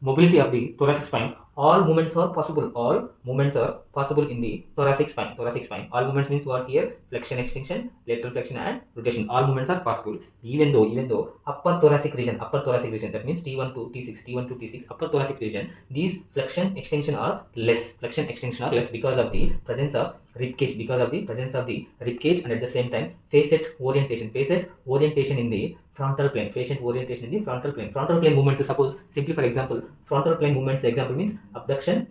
mobility of the thoracic spine, all movements are possible. All movements are possible in the thoracic spine. Thoracic spine. All movements means what here? Flexion, extension, lateral flexion, and rotation. All movements are possible. Even though upper thoracic region, that means T1 to T6, T1 to T6, upper thoracic region, these flexion, extension are less. Flexion, extension are less because of the presence of rib cage. And at the same time, facet orientation. Facet orientation in the frontal plane. Facet orientation in the frontal plane. Frontal plane movements. Suppose simply for example, frontal plane movements. Example means abduction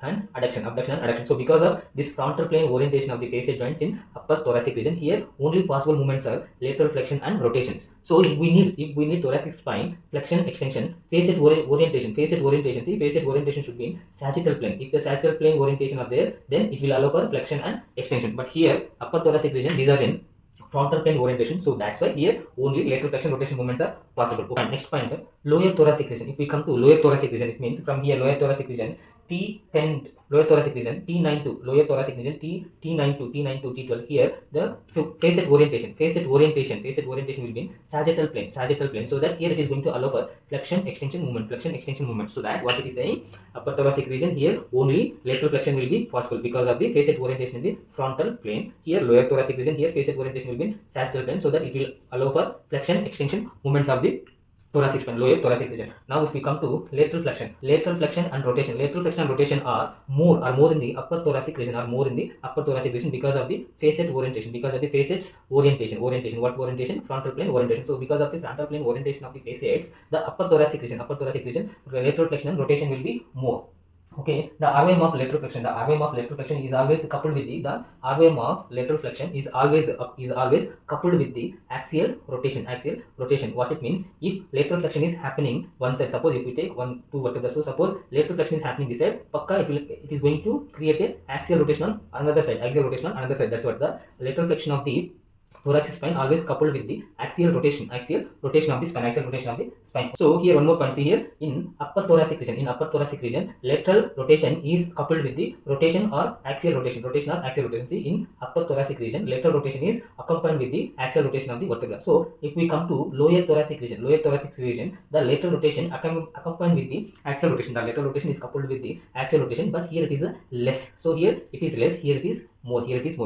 and adduction. So because of this frontal plane orientation of the facet joints in upper thoracic region, here only possible movements are lateral flexion and rotations. So if we need thoracic spine, flexion, extension, facet orientation. Facet orientation should be in sagittal plane. If the sagittal plane orientation are there, then it will allow for flexion and extension. But here upper thoracic region, these are in frontal plane orientation, so that's why here only lateral flexion rotation movements are possible. Okay, next point, lower thoracic region. If we come to lower thoracic region, it means from here lower thoracic region T10, lower thoracic region T9 to lower thoracic region T9 to T12. Here the facet orientation will be in sagittal plane. So that here it is going to allow for flexion extension movement. So that what it is saying, upper thoracic region, here only lateral flexion will be possible because of the facet orientation in the frontal plane. Here lower thoracic region, here facet orientation will be in sagittal plane, so that it will allow for flexion extension movements of the thoracic spine, lower thoracic region. Now if we come to lateral flexion and rotation are more in the upper thoracic region, because of the facet orientation, what orientation? Frontal plane orientation. So because of the frontal plane orientation of the facets, the upper thoracic region, lateral flexion and rotation will be more. Okay, the RVM of lateral flexion, is always coupled with the RVM of lateral flexion is always coupled with the axial rotation. What it means, if lateral flexion is happening one side, suppose if we take two vertebrae, so suppose lateral flexion is happening this side, it is going to create a axial rotation on another side. That's what the lateral flexion of the thoracic spine always coupled with the axial rotation of the spine. So here one more point, see here, in upper thoracic region, lateral rotation is coupled with the rotation or axial rotation. See, in upper thoracic region, lateral rotation is accompanied with the axial rotation of the vertebra. So if we come to lower thoracic region, the lateral rotation accompanied with the axial rotation. The lateral rotation is coupled with the axial rotation, but here it is less. So here it is less, here it is more.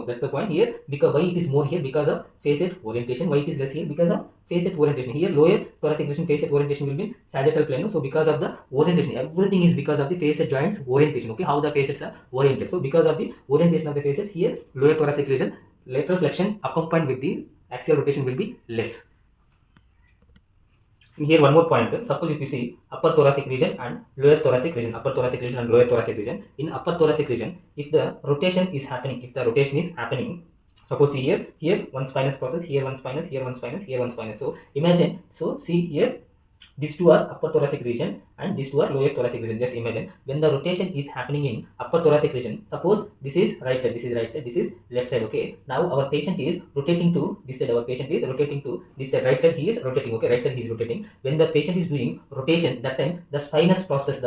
That's the point here. Because why it is more here? Because of facet orientation. Why it is less here? Because of facet orientation. Here lower thoracic region facet orientation will be sagittal plane. So because of the orientation, everything is because of the facet joints orientation. Okay, how the facets are oriented. So because of the orientation of the facets, here lower thoracic region, lateral flexion accompanied with the axial rotation will be less. And here one more point, suppose if you see upper thoracic region and lower thoracic region, in upper thoracic region, if the rotation is happening, suppose see here one spinous process, here one spinous. So imagine, so see here, these two are upper thoracic region and these two are lower thoracic region. Just imagine when the rotation is happening in upper thoracic region, suppose this is right side, this is left side. Okay, now our patient is rotating to this side, right side he is rotating. Okay, right side he is rotating. When the patient is doing rotation, that time the spinous process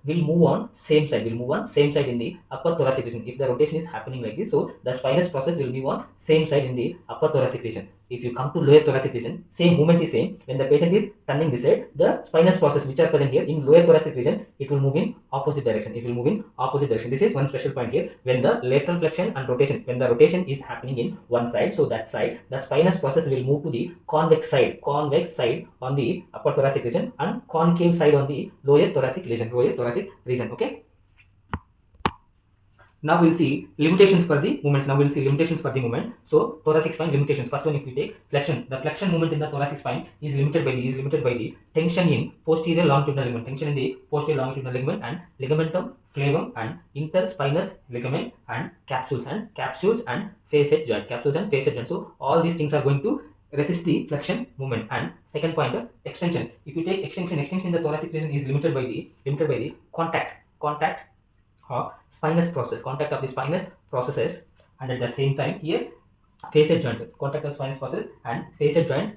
will move on same side in the upper thoracic region. If the rotation is happening like this, so the spinous process will move on same side in the upper thoracic region. If you come to lower thoracic region, same movement is same. When the patient is turning this side, the spinous process which are present here in lower thoracic region, it will move in opposite direction. This is one special point here. When the lateral flexion and rotation, when the rotation is happening in one side, so that side, the spinous process will move to the convex side on the upper thoracic region and concave side on the lower thoracic region. Okay. Now we'll see limitations for the movements. So thoracic spine limitations. First one, if we take flexion, the flexion movement in the thoracic spine is limited by the tension in posterior longitudinal ligament, and ligamentum flavum and interspinous ligament and capsules and facet joint. So all these things are going to resist the flexion movement. And second point, extension. If you take extension in the thoracic region is limited by the contact of spinous processes, and at the same time here facet joints, contact of spinous process and facet joints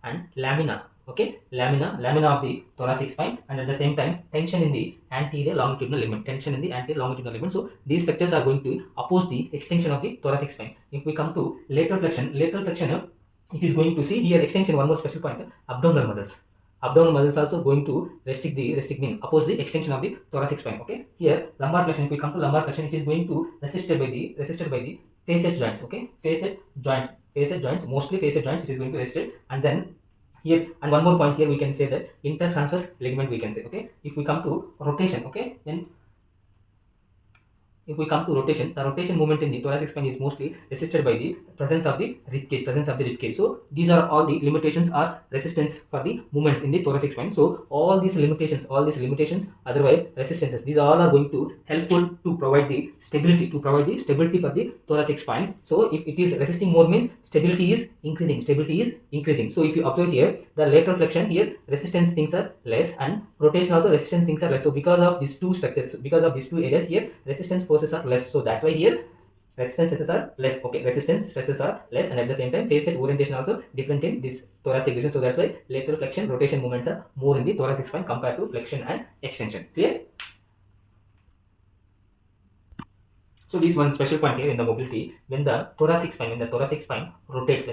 and lamina. Okay, lamina of the thoracic spine, and at the same time tension in the anterior longitudinal ligament. So these structures are going to oppose the extension of the thoracic spine. If we come to lateral flexion, it is going to see here extension. One more special point, abdominal Abdominal muscles also going to restrict mean oppose the extension of the thoracic spine. Okay, here lumbar flexion, if we come to lumbar flexion, it is going to resisted by the facet joints. Okay, facet joints, mostly facet joints, it is going to resist. And then here, and one more point here, we can say that intertransverse ligament, we can say. Okay, if we come to rotation, okay, then if we come to rotation, the rotation movement in the thoracic spine is mostly resisted by the presence of the rib cage. So these are all the limitations or resistance for the movements in the thoracic spine. So all these limitations, otherwise resistances, these all are going to helpful to provide the stability, for the thoracic spine. So if it is resisting more means stability is increasing. So if you observe here, the lateral flexion here, resistance things are less, and rotation also resistance things are less. So because of these two structures, because of these two areas here, resistance forces are less. So that's why here resistance stresses are less. Okay, resistance stresses are less, and at the same time facet orientation also different in this thoracic region. So that's why lateral flexion, rotation movements are more in the thoracic spine compared to flexion and extension. Clear? So this one special point here in the mobility, when the thoracic spine rotates,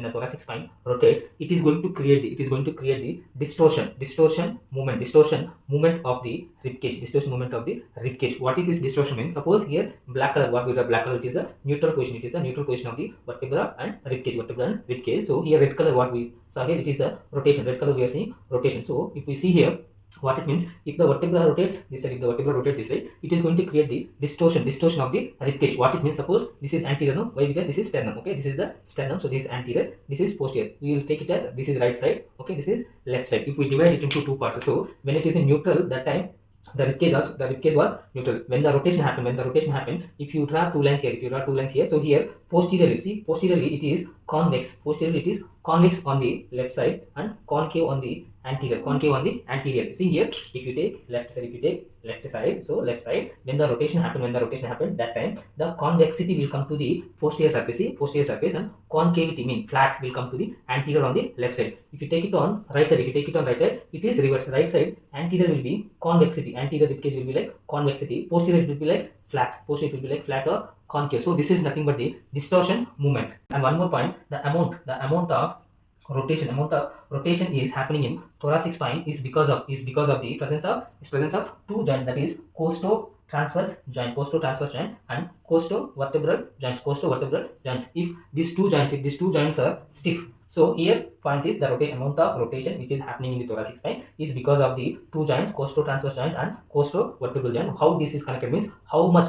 it is going to create the distortion movement of the rib cage. What is this distortion means? Suppose here black color, what we have black color, it is the neutral position. Of the vertebra and rib cage. So here red color, what we saw here, it is the rotation. Red color we are seeing rotation. So if we see here, what it means, if the vertebra rotates this side, it is going to create the distortion of the rib cage. What it means, suppose this is anterior, no? Why? Because this is sternum. Okay, this is the sternum, so this is anterior, this is posterior. We will take it as this is right side, okay, this is left side. If we divide it into two parts, so when it is in neutral, that time the rib cage was neutral. When the rotation happened, if you draw two lines here, so here posteriorly it is convex. On the left side and concave on the anterior. See here, if you take left side, so left side, when the rotation happened, that time the convexity will come to the posterior surface, and concavity mean flat will come to the anterior on the left side. If you take it on right side, it is reverse. Right side anterior will be convexity, anterior rib cage will be like convexity, posterior will be like flat, or concave. So this is nothing but the distortion movement. And one more point, the amount of rotation is happening in thoracic spine is because of the presence of two joints, that is costo-transverse joint and costo-vertebral joints. If these two joints are stiff, so here point is the amount of rotation which is happening in the thoracic spine is because of the two joints, costo-transverse joint and costo-vertebral joint. How this is connected means how much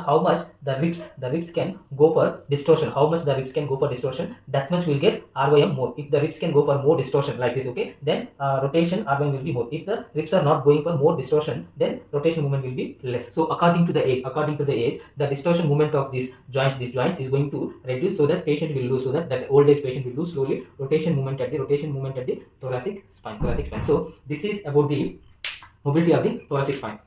the ribs can go for distortion. That much will get RYM more. If the ribs can go for more distortion like this, okay, then rotation RYM will be more. If the ribs are not going for more distortion, then rotation movement will be less. So according to the age, the distortion movement of these joints is going to reduce, so that patient will lose, that old age patient will lose slowly rotation movement at the thoracic spine. So this is about the mobility of the thoracic spine.